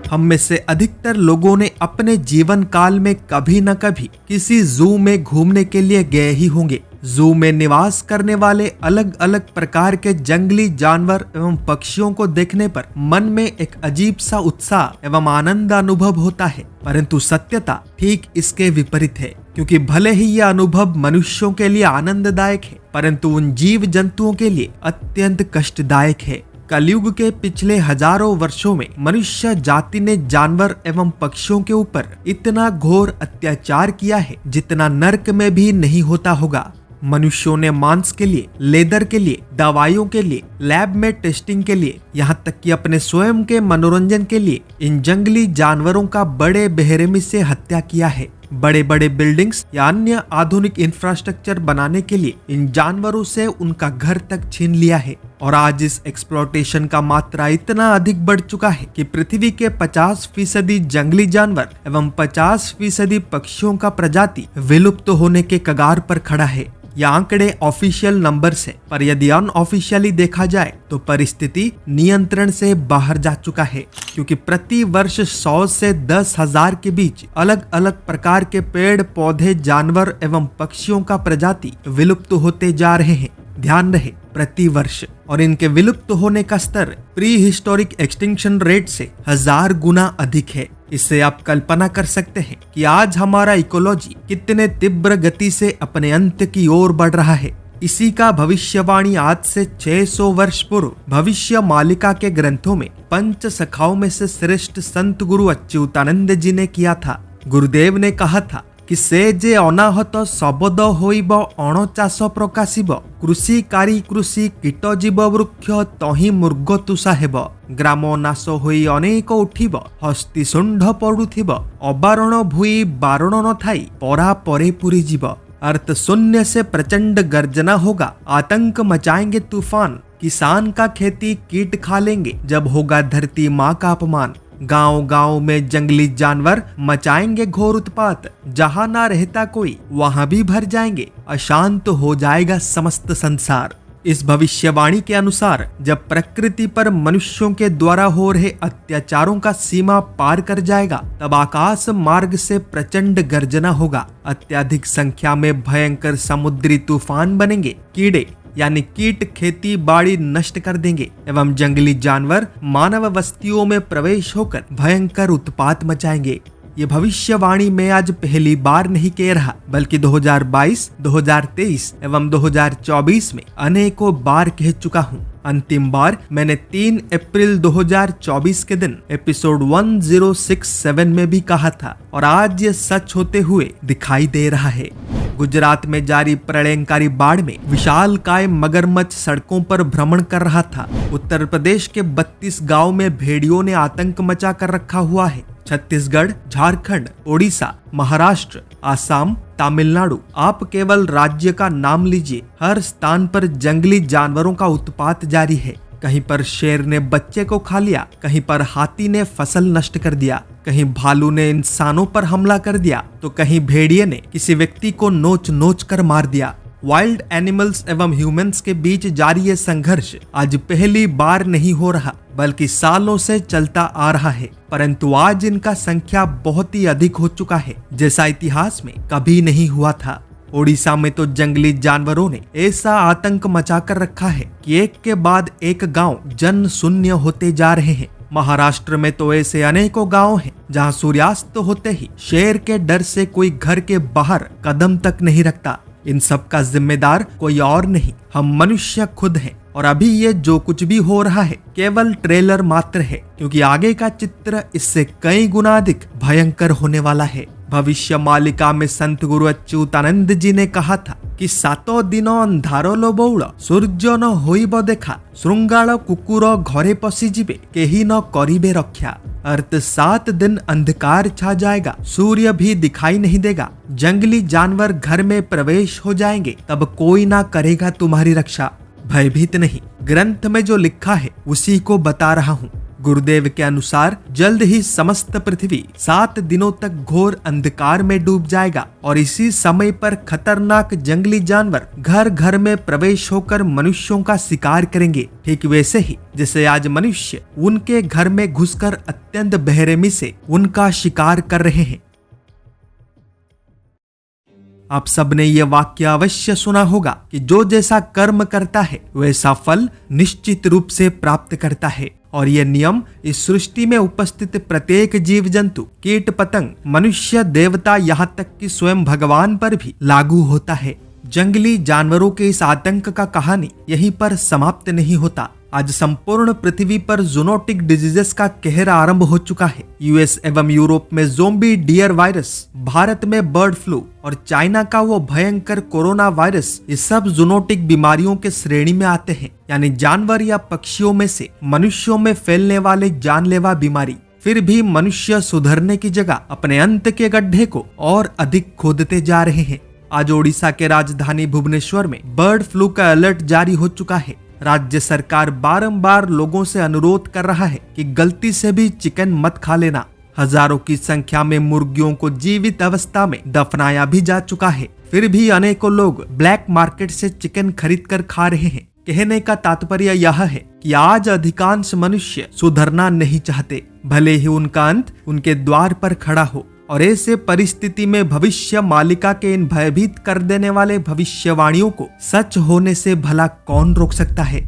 हम में से अधिकतर लोगों ने अपने जीवन काल में कभी न कभी किसी जू में घूमने के लिए गए ही होंगे। जू में निवास करने वाले अलग अलग प्रकार के जंगली जानवर एवं पक्षियों को देखने पर मन में एक अजीब सा उत्साह एवं आनंद अनुभव होता है, परंतु सत्यता ठीक इसके विपरीत है। क्योंकि भले ही यह अनुभव मनुष्यों के लिए आनंददायक है, परंतु उन जीव जंतुओं के लिए अत्यंत कष्टदायक है। कलयुग के पिछले हजारों वर्षों में मनुष्य जाति ने जानवर एवं पक्षियों के ऊपर इतना घोर अत्याचार किया है जितना नर्क में भी नहीं होता होगा। मनुष्यों ने मांस के लिए, लेदर के लिए, दवाइयों के लिए, लैब में टेस्टिंग के लिए, यहाँ तक कि अपने स्वयं के मनोरंजन के लिए इन जंगली जानवरों का बड़े बेरहमी से हत्या किया है। बड़े बड़े बिल्डिंग्स या अन्य आधुनिक इंफ्रास्ट्रक्चर बनाने के लिए इन जानवरों से उनका घर तक छीन लिया है। और आज इस एक्सप्लॉयटेशन का मात्रा इतना अधिक बढ़ चुका है कि पृथ्वी के 50% जंगली जानवर एवं 50% पक्षियों का प्रजाति विलुप्त होने के कगार पर खड़ा है। ये आंकड़े ऑफिशियल नंबर्स है, पर यदि अनऑफिशियली देखा जाए तो परिस्थिति नियंत्रण से बाहर जा चुका है। क्योंकि प्रति वर्ष 100 से 10,000 के बीच अलग अलग प्रकार के पेड़ पौधे, जानवर एवं पक्षियों का प्रजाति विलुप्त होते जा रहे हैं। ध्यान रहे, प्रति वर्ष। और इनके विलुप्त होने का स्तर प्री हिस्टोरिक एक्सटिंक्शन रेट से 1000 गुना अधिक है। इससे आप कल्पना कर सकते हैं कि आज हमारा इकोलॉजी कितने तीव्र गति से अपने अंत की ओर बढ़ रहा है। इसी का भविष्यवाणी आज से 600 वर्ष पूर्व भविष्य मालिका के ग्रंथों में पंच सखाओं में से श्रेष्ठ संत गुरु अच्युतानंद जी ने किया था। गुरुदेव ने कहा था कि से जे अनाहत शबद होइब अणचाष प्रकाशिब, कृषिकारी कृषि कीट जीव वृक्ष तहि मृग तुषा हेब, ग्राम नाश होई अनेक उठिब, हस्ती शुंढ पड़ुथिब, अबारण भूई बारण न थाई, परा परे पुरी जीव। अर्थ शून्य से प्रचंड गर्जना होगा, आतंक मचाएंगे तूफान, किसान का खेती कीट खा लेंगे, जब होगा धरती माँ का अपमान। गांव गांव में जंगली जानवर मचाएंगे घोर उत्पात, जहां ना रहता कोई वहां भी भर जाएंगे, अशांत हो जाएगा समस्त संसार। इस भविष्यवाणी के अनुसार जब प्रकृति पर मनुष्यों के द्वारा हो रहे अत्याचारों का सीमा पार कर जाएगा, तब आकाश मार्ग से प्रचंड गर्जना होगा। अत्यधिक संख्या में भयंकर समुद्री तूफान बनेंगे, कीड़े यानी कीट खेती बाड़ी नष्ट कर देंगे एवं जंगली जानवर मानव बस्तियों में प्रवेश होकर भयंकर उत्पात मचाएंगे। ये भविष्यवाणी मैं आज पहली बार नहीं कह रहा, बल्कि 2022, 2023 एवं 2024 में अनेकों बार कह चुका हूँ। अंतिम बार मैंने 3 अप्रैल 2024 के दिन एपिसोड 1067 में भी कहा था, और आज ये सच होते हुए दिखाई दे रहा है। गुजरात में जारी प्रलयंकारी बाढ़ में विशालकाय मगरमच्छ सड़कों पर भ्रमण कर रहा था। उत्तर प्रदेश के 32 गांव में भेड़ियों ने आतंक मचा कर रखा हुआ है। छत्तीसगढ़, झारखंड, ओडिशा, महाराष्ट्र, आसाम, तमिलनाडु, आप केवल राज्य का नाम लीजिए, हर स्थान पर जंगली जानवरों का उत्पात जारी है। कहीं पर शेर ने बच्चे को खा लिया, कहीं पर हाथी ने फसल नष्ट कर दिया, कहीं भालू ने इंसानों पर हमला कर दिया, तो कहीं भेड़िए ने किसी व्यक्ति को नोच नोच कर मार दिया। वाइल्ड एनिमल्स एवं ह्यूमंस के बीच जारी ये संघर्ष आज पहली बार नहीं हो रहा, बल्कि सालों से चलता आ रहा है। परंतु आज इनका संख्या बहुत ही अधिक हो चुका है, जैसा इतिहास में कभी नहीं हुआ था। ओडिशा में तो जंगली जानवरों ने ऐसा आतंक मचाकर रखा है कि एक के बाद एक गांव जन शून्य होते जा रहे हैं। महाराष्ट्र में तो ऐसे अनेकों गांव हैं जहां सूर्यास्त होते ही शेर के डर से कोई घर के बाहर कदम तक नहीं रखता। इन सब का जिम्मेदार कोई और नहीं, हम मनुष्य खुद हैं। और अभी ये जो कुछ भी हो रहा है केवल ट्रेलर मात्र है, क्योंकि आगे का चित्र इससे कई गुना अधिक भयंकर होने वाला है। भविष्य मालिका में संत गुरु अच्युतानंद जी ने कहा था कि 7 दिन अंधार लो बौड़, सूर्य न होइब देखा, श्रृंगाल कुकुर घरे पशि जीवे, केही न करिबे रक्षा। अर्थ 7 दिन अंधकार छा जाएगा, सूर्य भी दिखाई नहीं देगा, जंगली जानवर घर में प्रवेश हो जाएंगे, तब कोई ना करेगा तुम्हारी रक्षा। भयभीत नहीं, ग्रंथ में जो लिखा है उसी को बता रहा हूँ। गुरुदेव के अनुसार जल्द ही समस्त पृथ्वी 7 दिनों तक घोर अंधकार में डूब जाएगा और इसी समय पर खतरनाक जंगली जानवर घर घर में प्रवेश होकर मनुष्यों का शिकार करेंगे। ठीक वैसे ही जैसे आज मनुष्य उनके घर में घुसकर अत्यंत बेरहमी से उनका शिकार कर रहे हैं। आप सबने ये वाक्य अवश्य सुना होगा कि जो जैसा कर्म करता है वैसा फल निश्चित रूप से प्राप्त करता है। और यह नियम इस सृष्टि में उपस्थित प्रत्येक जीव जंतु, कीट पतंग, मनुष्य, देवता, यहाँ तक कि स्वयं भगवान पर भी लागू होता है। जंगली जानवरों के इस आतंक का कहानी यहीं पर समाप्त नहीं होता। आज संपूर्ण पृथ्वी पर जूनोटिक डिजीजेस का कहर आरंभ हो चुका है। यूएस एवं यूरोप में ज़ोंबी डियर वायरस, भारत में बर्ड फ्लू और चाइना का वो भयंकर कोरोना वायरस, ये सब जूनोटिक बीमारियों के श्रेणी में आते हैं, यानी जानवर या पक्षियों में से मनुष्यों में फैलने वाले जानलेवा बीमारी। फिर भी मनुष्य सुधरने की जगह अपने अंत के गड्ढे को और अधिक खोदते जा रहे हैं। आज ओडिशा के राजधानी भुवनेश्वर में बर्ड फ्लू का अलर्ट जारी हो चुका है। राज्य सरकार बारंबार लोगों से अनुरोध कर रहा है कि गलती से भी चिकन मत खा लेना। हजारों की संख्या में मुर्गियों को जीवित अवस्था में दफनाया भी जा चुका है। फिर भी अनेकों लोग ब्लैक मार्केट से चिकन खरीद कर खा रहे हैं। कहने का तात्पर्य यह है कि आज अधिकांश मनुष्य सुधरना नहीं चाहते, भले ही उनका अंत उनके द्वार पर खड़ा हो। और ऐसे परिस्थिति में भविष्य मालिका के इन भयभीत कर देने वाले भविष्यवाणियों को सच होने से भला कौन रोक सकता है।